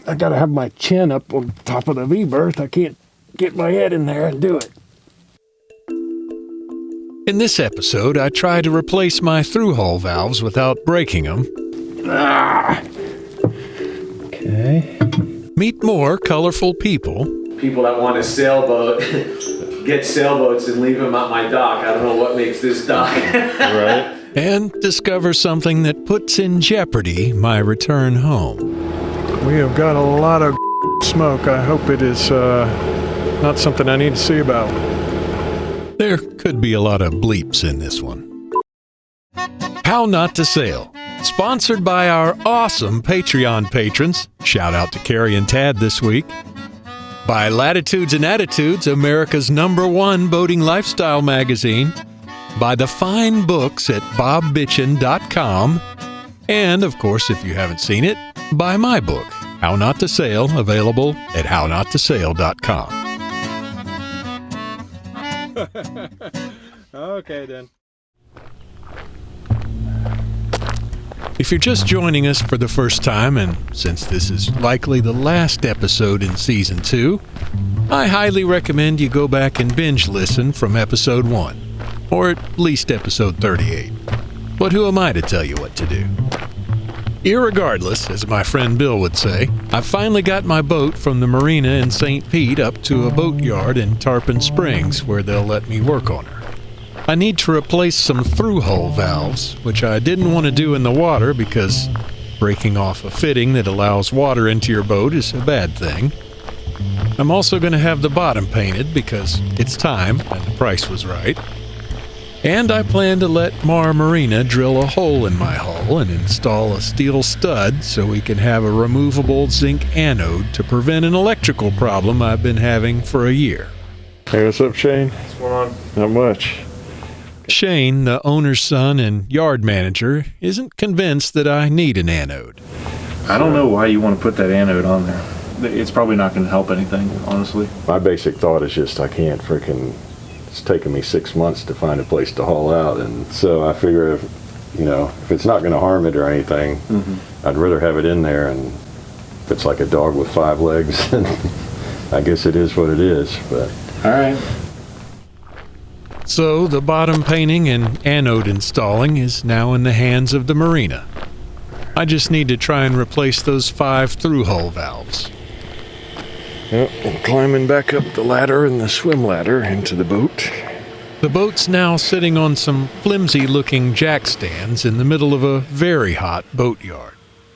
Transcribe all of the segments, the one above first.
I gotta have my chin up on top of the V-berth. I can't get my head in there and do it. In this episode, I try to replace my through-hole valves without breaking them. Okay. Meet more colorful people. People that want a sailboat, get sailboats and leave them at my dock. I don't know what makes this dock. Right. And discover something that puts in jeopardy my return home. We have got a lot of smoke. I hope it is not something I need to see about. There could be a lot of bleeps in this one. How Not to Sail, sponsored by our awesome Patreon patrons. Shout out to Carrie and Tad this week. By Latitudes and Attitudes, America's #1 boating lifestyle magazine. By the fine books at bobbitchin.com. And, of course, if you haven't seen it, by my book, How Not to Sail, available at hownottosail.com. Okay, then. If you're just joining us for the first time, and since this is likely the last episode in Season 2, I highly recommend you go back and binge listen from Episode 1, or at least Episode 38. But who am I to tell you what to do? Irregardless, as my friend Bill would say, I finally got my boat from the marina in St. Pete up to a boat yard in Tarpon Springs where they'll let me work on her. I need to replace some through-hole valves, which I didn't want to do in the water because breaking off a fitting that allows water into your boat is a bad thing. I'm also going to have the bottom painted because it's time and the price was right. And I plan to let Mar Marina drill a hole in my hull and install a steel stud so we can have a removable zinc anode to prevent an electrical problem I've been having for a year. Hey, what's up, Shane? What's going on? Not much. Shane, the owner's son and yard manager, isn't convinced that I need an anode. I don't know why you want to put that anode on there. It's probably not going to help anything, honestly. My basic thought is just I can't freaking, it's taken me 6 months to find a place to haul out, and so I figure if it's not going to harm it or anything, I'd rather have it in there, and if it's like a dog with 5 legs, I guess it is what it is, but. All right. So the bottom painting and anode installing is now in the hands of the marina. I just need to try and replace those 5 through-hole valves. Yep, I'm climbing back up the ladder and the swim ladder into the boat. The boat's now sitting on some flimsy-looking jack stands in the middle of a very hot boat yard.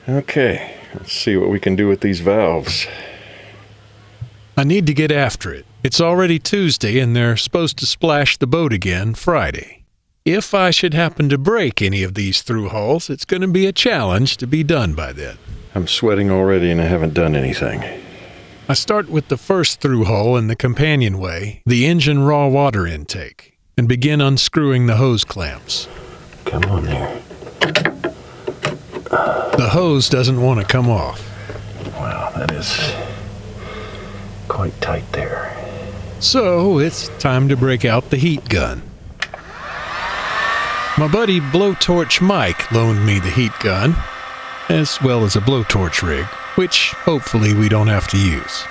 Okay, let's see what we can do with these valves. I need to get after it. It's already Tuesday and they're supposed to splash the boat again Friday. If I should happen to break any of these through holes, it's going to be a challenge to be done by then. I'm sweating already and I haven't done anything. I start with the first through hole in the companionway, the engine raw water intake, and begin unscrewing the hose clamps. Come on there. The hose doesn't want to come off. Wow, that is quite tight there. So it's time to break out the heat gun. My buddy Blowtorch Mike loaned me the heat gun, as well as a blowtorch rig, which hopefully we don't have to use.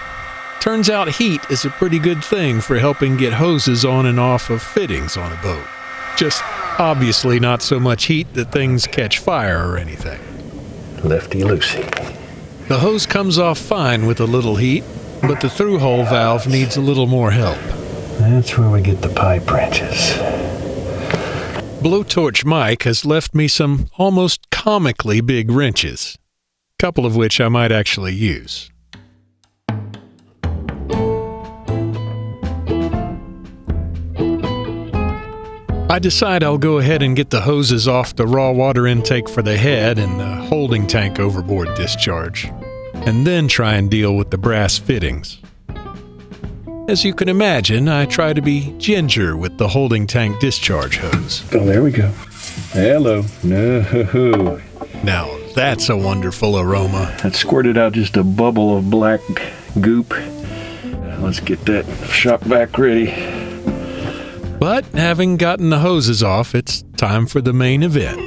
Turns out heat is a pretty good thing for helping get hoses on and off of fittings on a boat. Just obviously not so much heat that things catch fire or anything. Lefty-loosey. The hose comes off fine with a little heat, but the through-hole valve needs a little more help. That's where we get the pipe wrenches. Blowtorch Mike has left me some almost comically big wrenches, a couple of which I might actually use. I decide I'll go ahead and get the hoses off the raw water intake for the head and the holding tank overboard discharge, and then try and deal with the brass fittings. As you can imagine, I try to be ginger with the holding tank discharge hose. Oh, there we go. Hello. No. Now that's a wonderful aroma. That squirted out just a bubble of black goop. Let's get that shop vac ready. But having gotten the hoses off, it's time for the main event.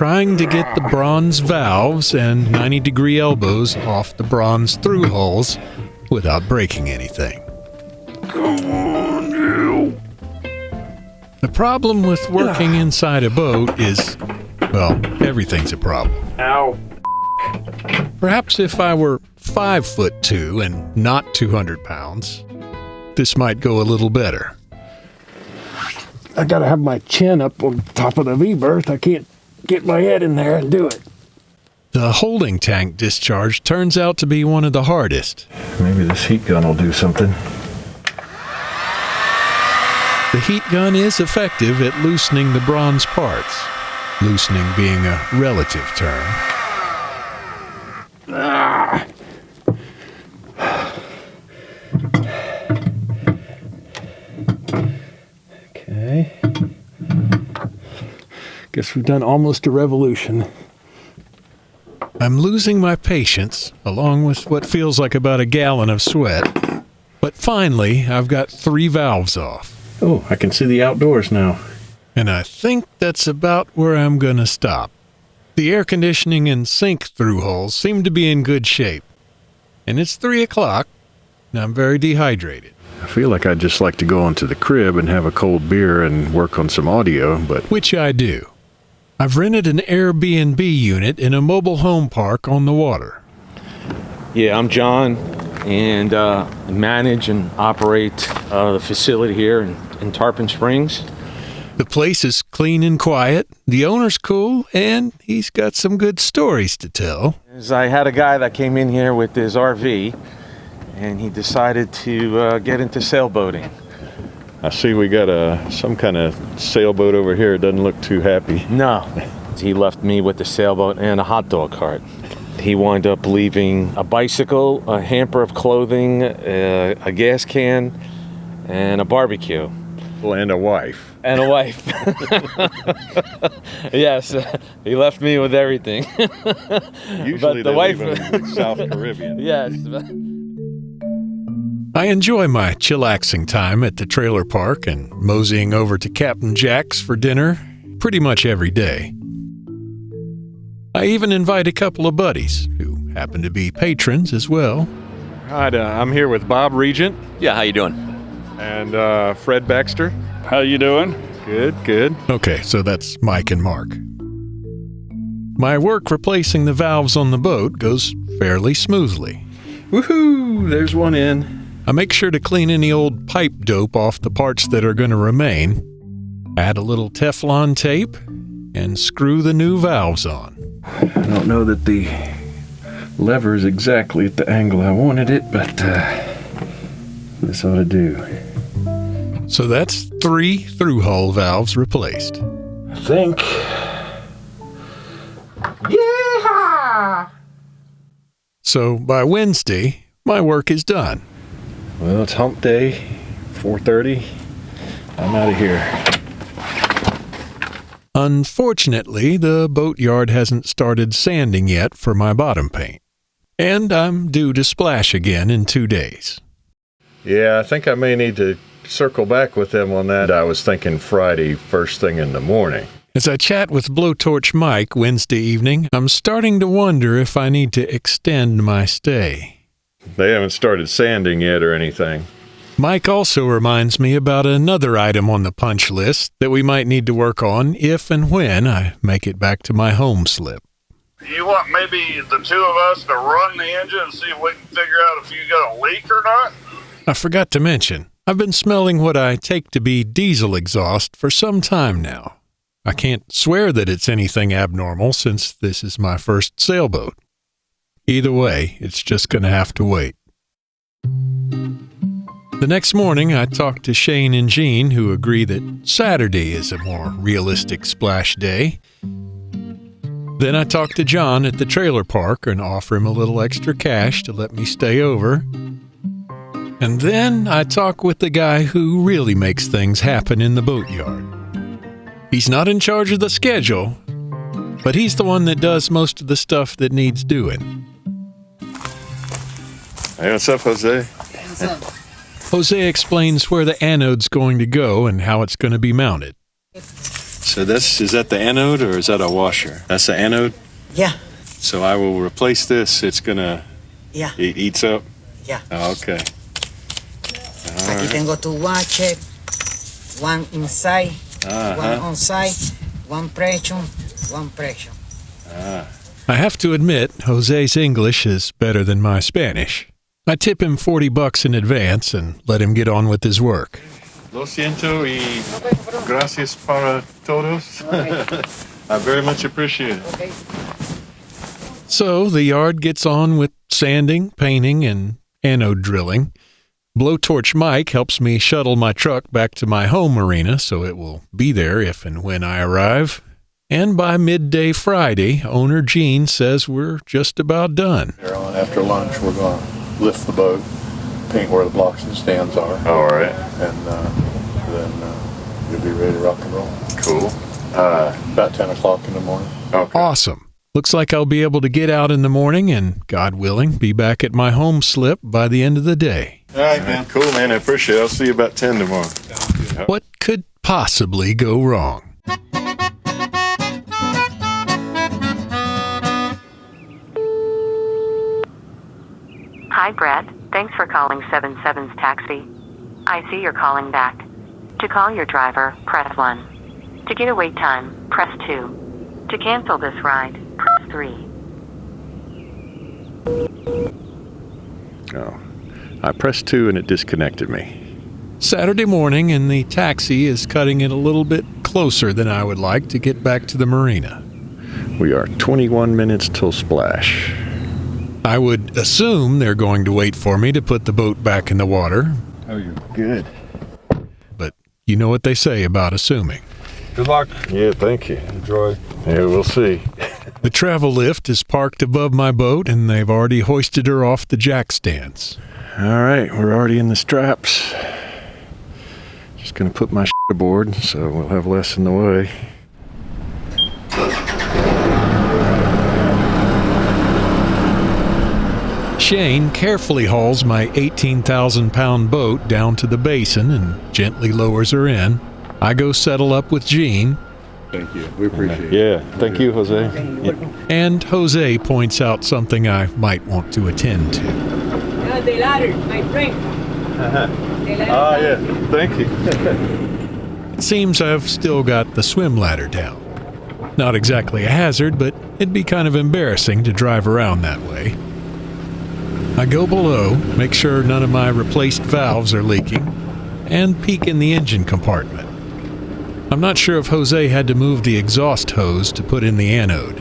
trying to get the bronze valves and 90-degree elbows off the bronze through holes without breaking anything. The problem with working inside a boat is, well, everything's a problem. Ow. Perhaps if I were 5'2" and not 200 pounds, this might go a little better. I gotta have my chin up on top of the V-berth. I can't get my head in there and do it. The holding tank discharge turns out to be one of the hardest. Maybe this heat gun will do something. The heat gun is effective at loosening the bronze parts, loosening being a relative term. Okay. Guess we've done almost a revolution. I'm losing my patience, along with what feels like about a gallon of sweat. But finally, I've got 3 valves off. Oh, I can see the outdoors now. And I think that's about where I'm gonna stop. The air conditioning and sink through holes seem to be in good shape. And it's 3 o'clock, and I'm very dehydrated. I feel like I'd just like to go into the crib and have a cold beer and work on some audio, but Which I do. I've rented an Airbnb unit in a mobile home park on the water. Yeah, I'm John, and manage and operate the facility here in Tarpon Springs. The place is clean and quiet, the owner's cool, and he's got some good stories to tell. I had a guy that came in here with his RV, and he decided to get into sailboating. I see we got some kind of sailboat over here. It doesn't look too happy. No, he left me with the sailboat and a hot dog cart. He wound up leaving a bicycle, a hamper of clothing, a gas can, and a barbecue. And a wife. And a wife. Yes, he left me with everything. Usually the they wife, leave them in South Caribbean. yes. I enjoy my chillaxing time at the trailer park and moseying over to Captain Jack's for dinner pretty much every day. I even invite a couple of buddies who happen to be patrons as well. Hi, I'm here with Bob Regent Yeah, how you doing? and Fred Baxter. How you doing? Good, good. Okay, so that's Mike and Mark. My work replacing the valves on the boat goes fairly smoothly. Woohoo! There's one in. I make sure to clean any old pipe dope off the parts that are going to remain, add a little Teflon tape, and screw the new valves on. I don't know that the lever is exactly at the angle I wanted it, but this ought to do. So that's 3 through-hull valves replaced. I think. So by Wednesday, my work is done. Well, it's hump day, 4:30. I'm out of here. Unfortunately, the boatyard hasn't started sanding yet for my bottom paint. And I'm due to splash again in 2 days. Yeah, I think I may need to circle back with them on that. I was thinking Friday, first thing in the morning. As I chat with Blowtorch Mike Wednesday evening, I'm starting to wonder if I need to extend my stay. They haven't started sanding yet or anything. Mike also reminds me about another item on the punch list that we might need to work on if and when I make it back to my home slip. You want maybe the two of us to run the engine and see if we can figure out if you got a leak or not? I forgot to mention, I've been smelling what I take to be diesel exhaust for some time now. I can't swear that it's anything abnormal since this is my first sailboat. Either way, it's just going to have to wait. The next morning, I talked to Shane and Jean, who agree that Saturday is a more realistic splash day. Then I talked to John at the trailer park and offer him a little extra cash to let me stay over. And then I talk with the guy who really makes things happen in the boatyard. He's not in charge of the schedule, but he's the one that does most of the stuff that needs doing. Hey, what's up, Jose? Jose explains where the anode's going to go and how it's going to be mounted. So is that the anode or is that a washer? That's the anode? Yeah, So I will replace this. It's gonna, yeah, it eats up? yeah. Oh, okay. Aquí tengo tu washer, one inside, one on side, one pressure, one pressure. I have to admit, Jose's English is better than my Spanish. I tip him $40 in advance and let him get on with his work. Lo siento y gracias para todos. I very much appreciate it. So the yard gets on with sanding, painting, and anode drilling. Blowtorch Mike helps me shuttle my truck back to my home marina so it will be there if and when I arrive. And by midday Friday, owner Gene says we're just about done. After lunch, we're going to lift the boat, paint where the blocks and stands are. All right. And then you'll be ready to rock and roll. Cool. About 10 o'clock in the morning. Okay. Awesome. Looks like I'll be able to get out in the morning and, God willing, be back at my home slip by the end of the day. All right, man. Cool, man. I appreciate it. I'll see you about 10 tomorrow. What could possibly go wrong? Hi, Brett. Thanks for calling 77's Taxi. I see you're calling back. To call your driver, press 1. To get a wait time, press 2. To cancel this ride, press 3. Oh. I pressed 2 and it disconnected me. Saturday morning, and the taxi is cutting it a little bit closer than I would like to get back to the marina. We are 21 minutes till splash. I would assume they're going to wait for me to put the boat back in the water, Oh, you're good. but you know what they say about assuming. Good luck. Yeah, thank you. Enjoy. Yeah, we'll see. The travel lift is parked above my boat, and they've already hoisted her off the jack stands. All right, we're already in the straps. Just gonna put my aboard so we'll have less in the way. Shane carefully hauls my 18,000-pound boat down to the basin and gently lowers her in. I go settle up with Gene, Thank you. We appreciate it. Yeah, thank you, Jose. and Jose points out something I might want to attend to. The ladder, my friend. Yeah, thank you. It seems I've still got the swim ladder down. Not exactly a hazard, but it'd be kind of embarrassing to drive around that way. I go below, make sure none of my replaced valves are leaking, and peek in the engine compartment. I'm not sure if Jose had to move the exhaust hose to put in the anode.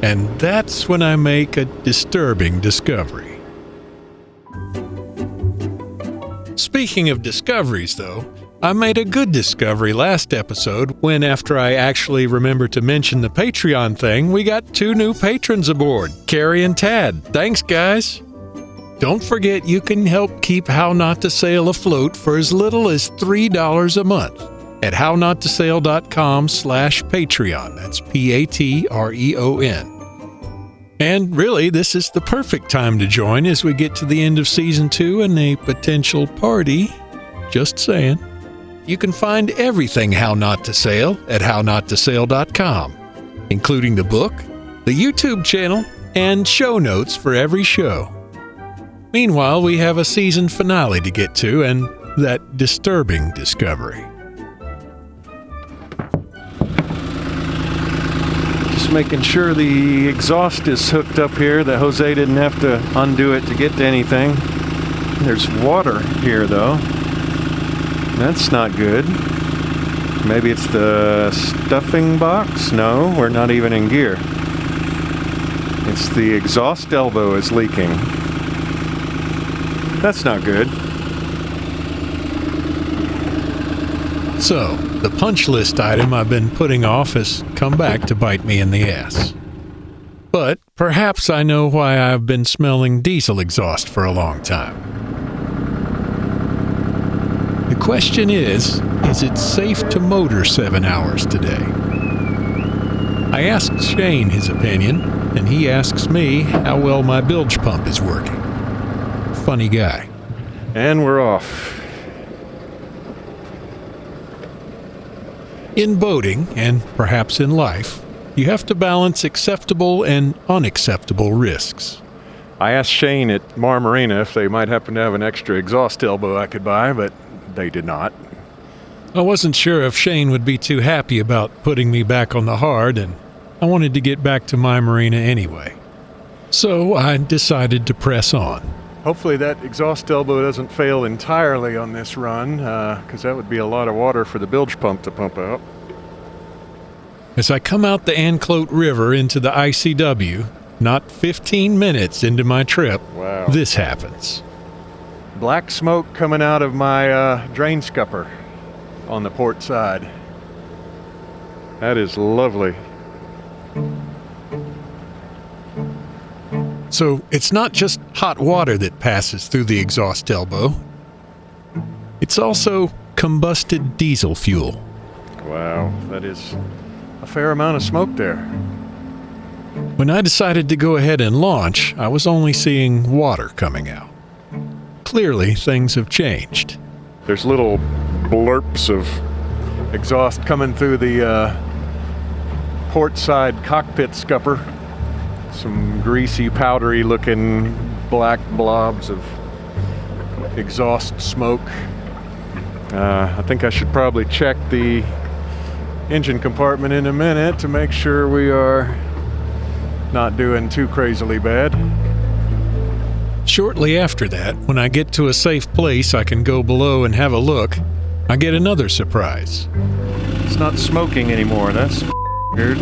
And that's when I make a disturbing discovery. Speaking of discoveries, though, I made a good discovery last episode when, after I actually remembered to mention the Patreon thing, we got 2 new patrons aboard, Carrie and Tad. Thanks, guys. Don't forget you can help keep How Not to Sail afloat for as little as $3 a month at hownottosail.com/Patreon. That's Patreon. And really, this is the perfect time to join as we get to the end of Season 2 and a potential party. Just saying. You can find everything How Not to Sail at hownottosail.com, including the book, the YouTube channel, and show notes for every show. Meanwhile, we have a season finale to get to and that disturbing discovery. Just making sure the exhaust is hooked up here, that Jose didn't have to undo it to get to anything. There's water here though. That's not good. Maybe it's the stuffing box? No, we're not even in gear. It's the exhaust elbow is leaking. That's not good. So, the punch list item I've been putting off has come back to bite me in the ass. But perhaps I know why I've been smelling diesel exhaust for a long time. The question is it safe to motor 7 hours today? I asked Shane his opinion, and he asks me how well my bilge pump is working. Funny guy. And we're off. In boating, and perhaps in life, you have to balance acceptable and unacceptable risks. I asked Shane at Mar Marina if they might happen to have an extra exhaust elbow I could buy, but they did not. I wasn't sure if Shane would be too happy about putting me back on the hard, and I wanted to get back to my marina anyway. So I decided to press on. Hopefully that exhaust elbow doesn't fail entirely on this run, because that would be a lot of water for the bilge pump to pump out. As I come out the Anclote River into the ICW, not 15 minutes into my trip, Wow. This happens. Black smoke coming out of my drain scupper on the port side. That is lovely. So it's not just hot water that passes through the exhaust elbow. It's also combusted diesel fuel. Wow, that is a fair amount of smoke there. When I decided to go ahead and launch, I was only seeing water coming out. Clearly, things have changed. There's little blurps of exhaust coming through the port side cockpit scupper. Some greasy, powdery looking black blobs of exhaust smoke. I think I should probably check the engine compartment in a minute to make sure we are not doing too crazily bad. Shortly after that, when I get to a safe place I can go below and have a look, I get another surprise. It's not smoking anymore. That's weird.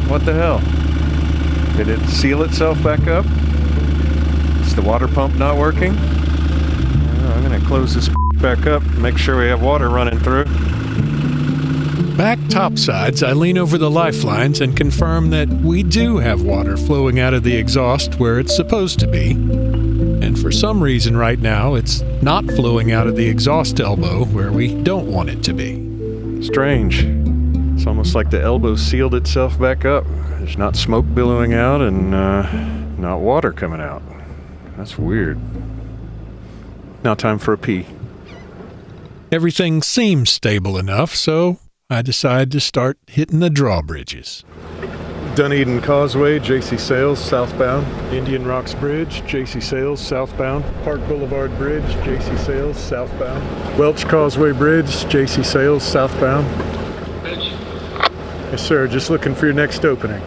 What the hell? Did it seal itself back up? Is the water pump not working? I'm gonna close this back up, make sure we have water running through. Back topsides, I lean over the lifelines and confirm that we do have water flowing out of the exhaust where it's supposed to be. And for some reason right now, it's not flowing out of the exhaust elbow where we don't want it to be. Strange. It's almost like the elbow sealed itself back up. There's not smoke billowing out and not water coming out. That's weird. Now time for a pee. Everything seems stable enough, so I decide to start hitting the drawbridges. Dunedin Causeway, JC Sales, southbound. Indian Rocks Bridge, JC Sales, southbound. Park Boulevard Bridge, JC Sales, southbound. Welch Causeway Bridge, JC Sales, southbound. Yes, sir. Just looking for your next opening.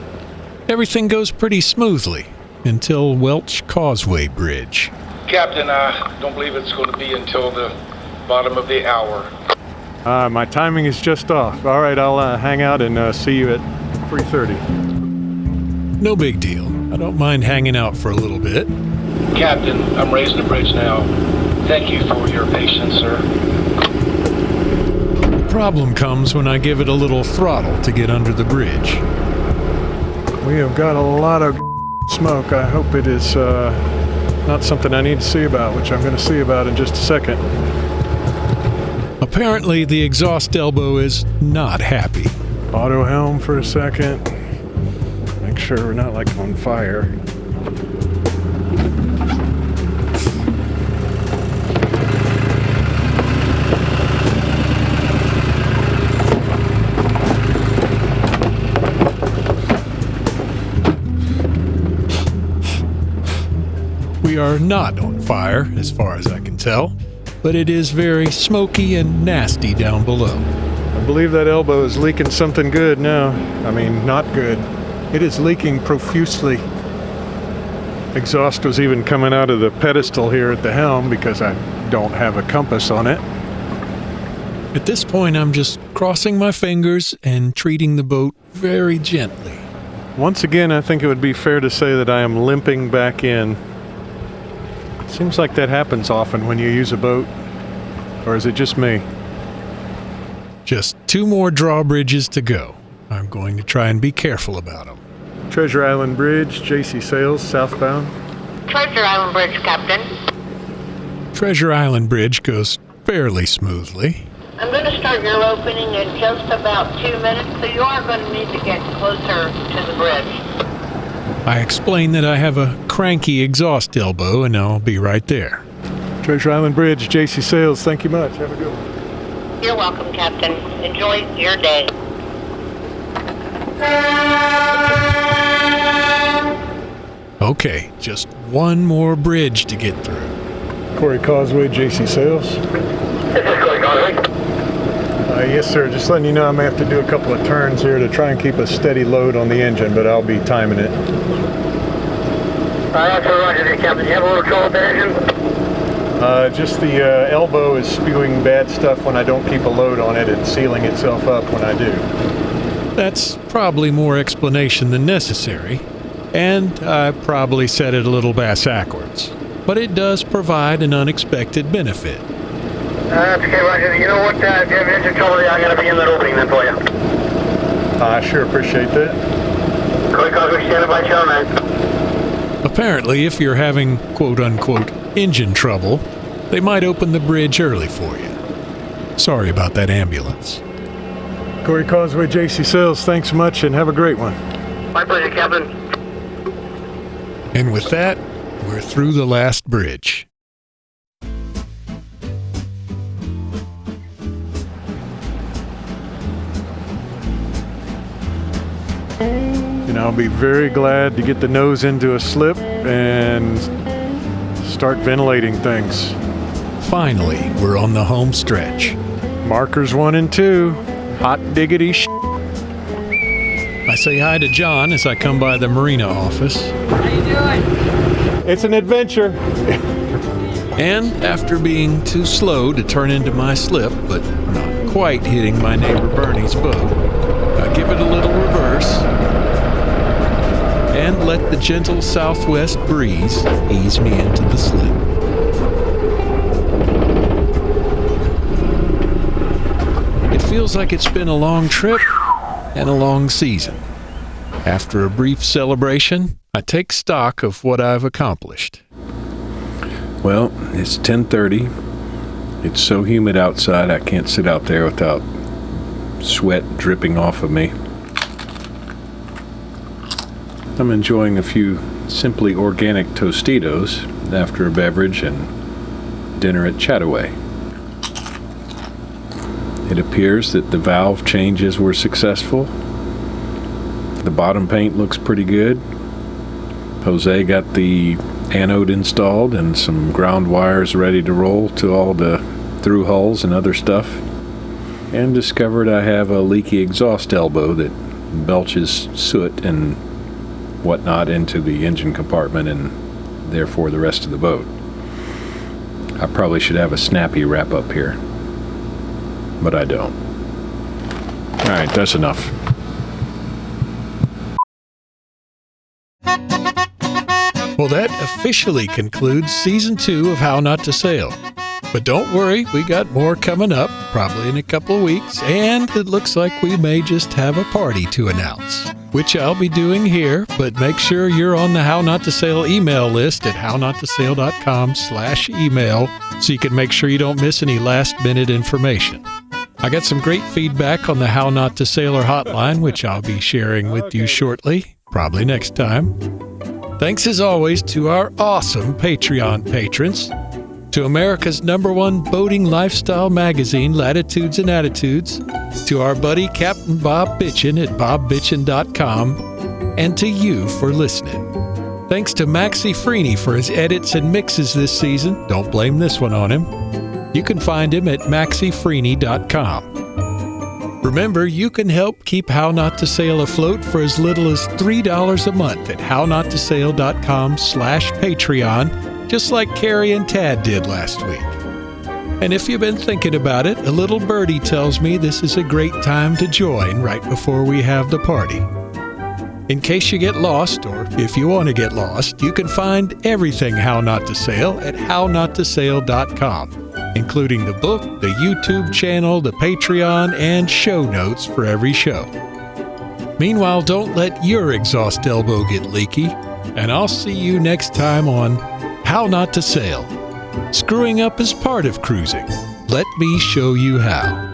Everything goes pretty smoothly until Welch Causeway Bridge. Captain, I don't believe it's going to be until the bottom of the hour. My timing is just off. All right, I'll hang out and see you at 3:30. No big deal. I don't mind hanging out for a little bit. Captain, I'm raising the bridge now. Thank you for your patience, sir. The problem comes when I give it a little throttle to get under the bridge. We have got a lot of smoke. I hope it is not something I need to see about, which I'm going to see about in just a second. Apparently, the exhaust elbow is not happy. Auto helm for a second. Make sure we're not like on fire. We are not on fire, as far as I can tell, but it is very smoky and nasty down below. I believe that elbow is leaking something good now. I mean, not good. It is leaking profusely. Exhaust was even coming out of the pedestal here at the helm because I don't have a compass on it. At this point, I'm just crossing my fingers and treating the boat very gently. Once again, I think it would be fair to say that I am limping back in. Seems like that happens often when you use a boat. Or is it just me? Just 2 more drawbridges to go. I'm going to try and be careful about them. Treasure Island Bridge, JC Sales, southbound. Treasure Island Bridge, Captain. Treasure Island Bridge goes fairly smoothly. I'm going to start your opening in just about 2 minutes, so you are going to need to get closer to the bridge. I explain that I have a cranky exhaust elbow and I'll be right there. Treasure Island Bridge, JC Sales, thank you much. Have a good one. You're welcome, Captain. Enjoy your day. Okay, just one more bridge to get through. Corey Causeway, JC Sales. This is Corey Causeway. Yes, sir. Just letting you know I'm going to have to do a couple of turns here to try and keep a steady load on the engine, but I'll be timing it. That's for Roger there, Captain. You have a little trouble with that engine? Just the elbow is spewing bad stuff when I don't keep a load on it and sealing itself up when I do. That's probably more explanation than necessary, and I probably said it a little bass-backwards. But it does provide an unexpected benefit. That's okay, Roger. You know what? If you have engine trouble, I'm going to be in that opening then for you. I sure appreciate that. Corey Causeway, standing by, channel 9. Apparently, if you're having quote-unquote engine trouble, they might open the bridge early for you. Sorry about that ambulance. Corey Causeway, JC Sales, thanks so much and have a great one. My pleasure, Captain. And with that, we're through the last bridge. And I'll be very glad to get the nose into a slip and start ventilating things. Finally, we're on the home stretch. Markers 1 and 2. Hot diggity sh**. I say hi to John as I come by the marina office. How you doing? It's an adventure. And after being too slow to turn into my slip, but not quite hitting my neighbor Bernie's boat, I give it a little reverse and let the gentle southwest breeze ease me into the slip. It feels like it's been a long trip and a long season. After a brief celebration, I take stock of what I've accomplished. Well, it's 10:30. It's so humid outside I can't sit out there without sweat dripping off of me. I'm enjoying a few simply organic Tostitos after a beverage and dinner at Chataway. It appears that the valve changes were successful. The bottom paint looks pretty good. Jose got the anode installed and some ground wires ready to roll to all the through hulls and other stuff. And discovered I have a leaky exhaust elbow that belches soot and whatnot into the engine compartment and therefore the rest of the boat. I probably should have a snappy wrap up here, but I don't. All right, that's enough. Well, that officially concludes Season 2 of How Not to Sail. But don't worry, we got more coming up, probably in a couple of weeks, and it looks like we may just have a party to announce, which I'll be doing here, but make sure you're on the How Not to Sail email list at hownottosail.com/email so you can make sure you don't miss any last-minute information. I got some great feedback on the How Not to Sailor hotline, which I'll be sharing with you shortly, probably next time. Thanks as always to our awesome Patreon patrons, to America's #1 boating lifestyle magazine, Latitudes and Attitudes, to our buddy Captain Bob Bitchin at bobbitchin.com, and to you for listening. Thanks to Maxie Freeney for his edits and mixes this season. Don't blame this one on him. You can find him at maxiefreeney.com. Remember, you can help keep How Not to Sail afloat for as little as $3 a month at hownottosail.com/Patreon, just like Carrie and Tad did last week. And if you've been thinking about it, a little birdie tells me this is a great time to join right before we have the party. In case you get lost, or if you want to get lost, you can find everything How Not to Sail at hownottosail.com, including the book, the YouTube channel, the Patreon, and show notes for every show. Meanwhile, don't let your exhaust elbow get leaky, and I'll see you next time on How Not to Sail. Screwing up is part of cruising. Let me show you how.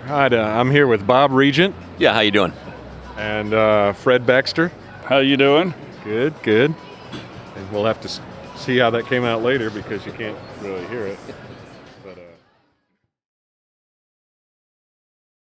Hi, I'm here with Bob Regent. Yeah, how you doing? And Fred Baxter. How you doing? Good, good. And we'll have to see how that came out later because you can't really hear it.